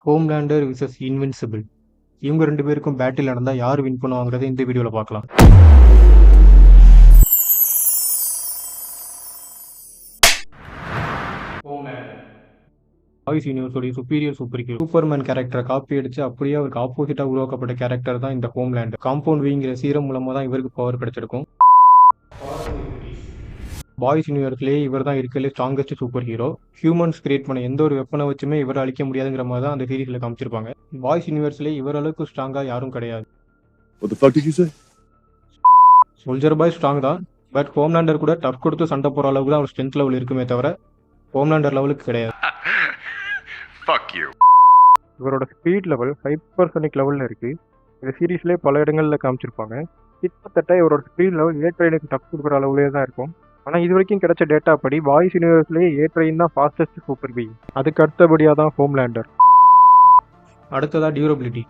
Homelander versus invincible. இவங்க 2 பேருக்கும் battle நடந்தால் யார் வின் பண்ணுவாங்கிறத இந்த வீடியோவில் பார்க்கலாம். பாய்ஸ் யூனிவர்ஸோடைய சுப்பீரியர் சூப்பர் ஹீரோ சூப்பர்மேன் கேரக்டரை காப்பி அடிச்சு அப்படியே அவருக்கு ஆப்போசிட்டாக உருவாக்கப்பட்ட கேரக்டர் தான் இந்த ஹோம்லேண்டர். காம்பவுண்ட் விங்கிற சீரம் மூலமாக தான் இவருக்கு பவர் கிடைச்சிருக்கும். பாய்ஸ் யூனிவர்ஸ்லேயே இவர் தான் இருக்கிறதுலே strongest super hero. Humans create பண்ண எந்த ஒரு வெப்பனை வச்சுமே இவரை அழிக்க முடியாதுங்கிற மாதிரி தான் அந்த சீரீஸில் காமிச்சிருப்பாங்க. பாய்ஸ் யூனிவர்ஸ்லேயே இவர் அளவுக்கு ஸ்ட்ராங்காக யாரும் கிடையாது. சோல்ஜர் பாய் ஸ்ட்ராங் தான், பட் ஹோம்லேண்டர் கூட டஃப் கொடுத்து சண்டை போகிற அளவுக்கு தான் அவர் ஸ்ட்ரென்த் லெவல் இருக்குமே தவிர ஹோம்லேண்டர் லெவலுக்கு கிடையாது. இவரோட ஸ்பீட் லெவல் ஹைப்பர்சோனிக் லெவலில் இருக்குது. இந்த சீரீஸ்லேயே பல இடங்களில் காமிச்சிருப்பாங்க. கிட்டத்தட்ட இவரோட ஸ்பீட் லெவல் ஏ ட்ரெயினுக்கு டஃப் கொடுக்குற அளவுலேயே தான் இருக்கும். ஆனால் இது வரைக்கும் கிடைச்ச டேட்டா படி பாய்ஸ் யூனிவர்ஸ்லேயே ஏ ட்ரெயின் தான் ஃபாஸ்டஸ்ட் சூப்பர் பீயிங். அதுக்கு அடுத்தபடியாக தான் ஹோம்லேண்டர். அடுத்ததாக டியூரபிலிட்டி.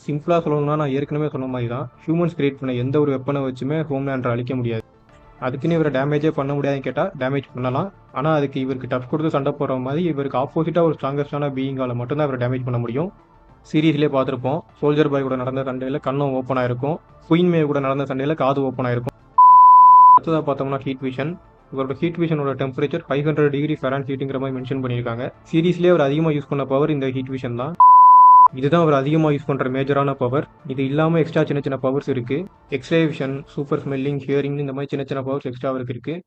சிம்பிளாக சொல்லணும்னா நான் ஏற்கனவே சொன்ன மாதிரி தான் ஹியூமன்ஸ் கிரியேட் பண்ண எந்த ஒரு வெப்பனை வச்சுமே ஹோம்லேண்டரை அழிக்க முடியாது. அதுக்குன்னு இவரை டேமேஜே பண்ண முடியாதுன்னு கேட்டால் டேமேஜ் பண்ணலாம். ஆனால் அதுக்கு இவருக்கு டஃப் கொடுத்து சண்டை போடுற மாதிரி இவருக்கு ஆப்போசிட்டாக ஒரு ஸ்ட்ராங்கஸ்டான பீயிங்கால் மட்டும்தான் இவரை டேமேஜ் பண்ண முடியும். சீரீஸ்லேயே பார்த்துருப்போம், சோல்ஜர் பாய் கூட நடந்த சண்டையில் கண்ணும் ஓப்பன் ஆயிருக்கும், குயின் மே கூட நடந்த சண்டையில் காது ஓப்பன் ஆயிருக்கும். அடுத்ததாக பார்த்தோம்னா ஹீட் விஷன். இவரோட ஹீட் விஷனோட டெம்பரேச்சர் 500 டிகிரி ஃபாரன்ஹீட்ங்கிற மாதிரி மென்ஷன் பண்ணியிருக்காங்க. சீரீஸ்லேயே அவர் அதிகமாக யூஸ் பண்ண பவர் இந்த ஹீட் விஷன் தான். இதுதான் அவர் அதிகமாக யூஸ் பண்ணுற மேஜரான பவர். இது இல்லாமல் எக்ஸ்ட்ரா சின்ன சின்ன பவர்ஸ் இருக்குது. X ray vision, super smelling, hearing, இந்த மாதிரி சின்ன சின்ன பவர்ஸ் எக்ஸ்ட்ரா அவருக்கு இருக்குது.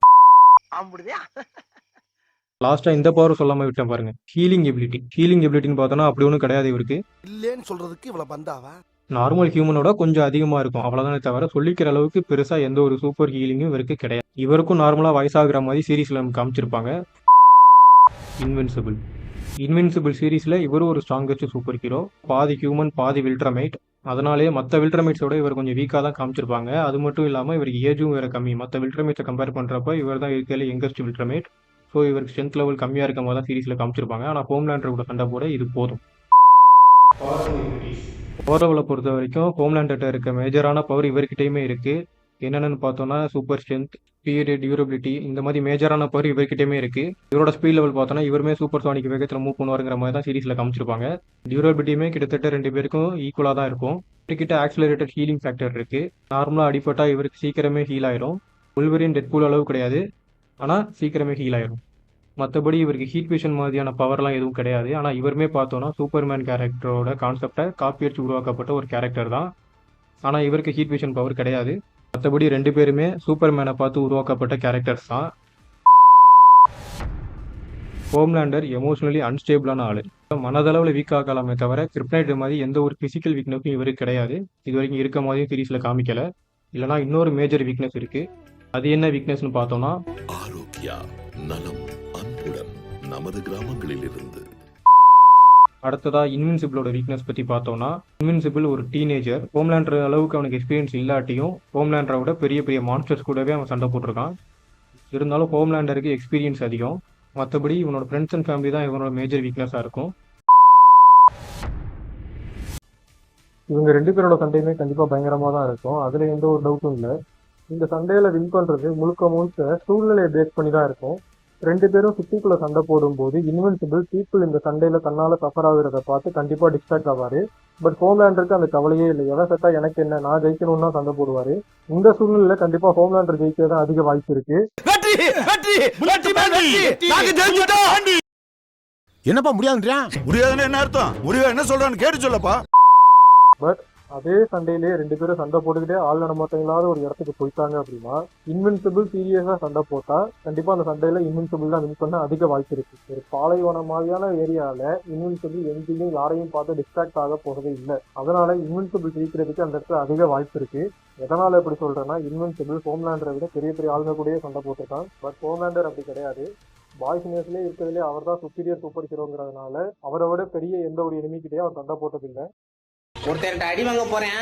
லாஸ்ட்டாக இந்த பவர் சொல்லாமல் விட்டேன் பாருங்க, ஹீலிங் எபிலிட்டி. ஹீலிங் எபிலிட்டின்னு பார்த்தோன்னா அப்படி ஒன்றும் கிடையாது இவருக்கு. இல்லைன்னு சொல்றதுக்கு இவ்வளவு பந்தாவா? நார்மல் ஹியூமனோட கொஞ்சம் அதிகமாக இருக்கும், அவ்வளோதானே தவிர சொல்லிக்கிற அளவுக்கு பெருசாக எந்த ஒரு சூப்பர் ஹீலிங்கும் இவருக்கு கிடையாது. இவருக்கும் நார்மலாக வயசாகிற மாதிரி சீரீஸில் நமக்கு காமிச்சிருப்பாங்க. இன்வின்சிபிள் சீரீஸில் இவரும் ஒரு ஸ்ட்ராங்கஸ்ட் சூப்பர் ஹீரோ. பாதி ஹியூமன் பாதி வில்ட்ரமைட். அதனாலேயே மற்ற வில்ட்ரமைட்ஸோட இவர் கொஞ்சம் வீக்காக தான் காமிச்சிருப்பாங்க. அது மட்டும் இல்லாமல் இவருக்கு ஏஜும் வேறு கம்மி. மற்ற வில்ட்ரமைட்ஸை கம்பேர் பண்ணுறப்ப இவர் தான் இருக்கிறதுல யங்கஸ்ட் வில்ட்ரமைட். ஸோ இவருக்கு ஸ்ட்ரென்த் லெவல் கம்மியாக இருக்க மாதிரி தான் சீரீஸில் காமிச்சிருப்பாங்க. ஆனால் ஹோம்லேண்டர் கூட சண்டை போட இது போதும். ஓரவலை பொறுத்த வரைக்கும் ஹோம்லேண்டர்கிட்ட இருக்க மேஜரான பவர் இவர்கிட்டையுமே இருக்குது. என்னென்னு பார்த்தோன்னா சூப்பர் ஸ்ட்ரென்த், ஸ்பீடு, டியூரபிலிட்டி, இந்த மாதிரி மேஜரான பவர் இவர்கிட்டையுமே இருக்குது. இவரோட ஸ்பீட் லெவல் பார்த்தோன்னா இவருமே சூப்பர் சானிக் வேகத்தில் மூவ் பண்ணுவாருங்கிற மாதிரி தான் சீரீஸில் காமிச்சிருப்பாங்க. டியூரபிலிட்டியுமே கிட்டத்தட்ட 2 பேருக்கும் ஈக்குவலாக தான் இருக்கும். இவர்கிட்ட ஆக்சிலரேட்டட் ஹீலிங் ஃபேக்டர் இருக்குது. நார்மலாக அடிப்பட்டால் இவருக்கு சீக்கிரமே ஹீல் ஆயிரும். உல்வரின் டெட்பூல் அளவு கிடையாது, ஆனால் சீக்கிரமே ஹீல் ஆயிரும். மற்றபடி இவருக்கு ஹீட் விஷன் மாதிரியான பவர்லாம் எதுவும் கிடையாது. ஆனால் இவருமே பார்த்தோன்னா சூப்பர்மேன் கேரக்டரோட கான்செப்டை காப்பி அடிச்சு உருவாக்கப்பட்ட ஒரு கேரக்டர் தான். ஆனால் இவருக்கு ஹீட் விஷன் பவர் கிடையாது. மற்றபடி 2 பேருமே சூப்பர்மேனை பார்த்து உருவாக்கப்பட்ட கேரக்டர்ஸ் தான். ஹோம்லேண்டர் எமோஷனலி அன்ஸ்டேபிளான ஆள். மனதளவில் வீக் ஆகலாமே தவிர கிரிப்டைட் மாதிரி எந்த ஒரு ஃபிசிக்கல் வீக்னஸும் இவருக்கு கிடையாது. இது வரைக்கும் இருக்க மாதிரியும் சீரீஸில் காமிக்கலை. இல்லைனா இன்னொரு மேஜர் வீக்னஸ் இருக்குது. அது என்ன வீக்னஸ்னு பார்த்தோம்னா ஆரோக்கியா நலம் அன்புடன் நமது கிராமங்களில் இருந்து. அடுத்ததாக இன்வின்சிபிளோட வீக்னஸ் பற்றி பார்த்தோம்னா இன்வின்சிபிள் ஒரு டீனேஜர். ஹோம்லேண்டர் அளவுக்கு அவனுக்கு எக்ஸ்பீரியன்ஸ் இல்லாட்டியும் ஹோம்லேண்டரை விட பெரிய பெரிய மான்ஸ்டர்ஸ் கூடவே அவன் சண்டை போட்டிருக்கான். இருந்தாலும் ஹோம்லேண்டருக்கு எக்ஸ்பீரியன்ஸ் அதிகம். மற்றபடி இவனோட ஃப்ரெண்ட்ஸ் அண்ட் ஃபேமிலி தான் இவனோட மேஜர் வீக்னஸாக இருக்கும். இவங்க 2 பேரோட சண்டையுமே கண்டிப்பாக பயங்கரமாக தான் இருக்கும், அதில் எந்த ஒரு டவுட்டும் இல்லை. இந்த சண்டையில் வின் பண்ணுறது முழுக்க சூழ்நிலையை பேஸ் பண்ணி தான் இருக்கும். 2 பேரும் சிட்டிக்குள்ளே சண்டை போடும்போது இன்வின்சிபிள் பீப்புள் இந்த சண்டையில் தன்னால் சஃபர் ஆகுறத பார்த்து கண்டிப்பாக டிஸ்ட்ராக்ட் ஆவார். பட் ஹோம்லேண்டருக்கு அந்த கவலையே இல்லை. எவன் செத்தா எனக்கு என்ன, நான் ஜெயிக்கணும்னு தான் சண்டை போடுவார். இந்த சூழ்நிலையில் கண்டிப்பாக ஹோம்லேண்டர் ஜெயிக்க தான் அதிக வாய்ப்பு இருக்கு. என்னப்பா முடியாதுன்றியா? முடியாதுன்னு என்ன அர்த்தம்? முடியாது என்ன சொல்றான்னு கேட்டு சொல்லப்பா. பட் அதே சண்டையிலே 2 பேரும் சண்டை போட்டுக்கிட்டே ஆள் நடமாட்டங்களாத ஒரு இடத்துக்கு போயிட்டாங்க அப்படின்னா இன்வின்சிபிள் சீரியஸாக சண்டை போட்டால் கண்டிப்பாக அந்த சண்டையில் இன்வின்சிபிள் தான் வின் பண்ண அதிக வாய்ப்பு இருக்குது. ஒரு பாலைவனம் மாதிரியான ஏரியாவில் இன்வின்சிபிள் எங்கேயும் யாரையும் பார்த்து டிஸ்ட்ராக்ட் ஆக போகிறதே இல்லை. அதனால இன்வின்சிபிள் ஜெயிக்கிறதுக்கு அந்த இடத்துல அதிக வாய்ப்பு இருக்குது. எதனால் எப்படி சொல்கிறேன்னா இன்வின்சிபிள் ஹோம்லேண்டரை விட பெரிய பெரிய ஆளுங்க கூடயே சண்டை போட்டுருக்கான். பட் ஹோம்லேண்டர் அப்படி கிடையாது. பாய்ஸ் யூனிவர்ஸ்லேயே இருக்கிறதுலே அவர் தான் சுப்பீரியர் சூப்பர் ஹீரோங்கிறதுனால அவரை விட பெரிய எந்த ஒரு எனிமிக்கிட்டே அவர் சண்டை போட்டதில்லை. ஒருத்தர்கிட்ட அடி வாங்க போறேன்,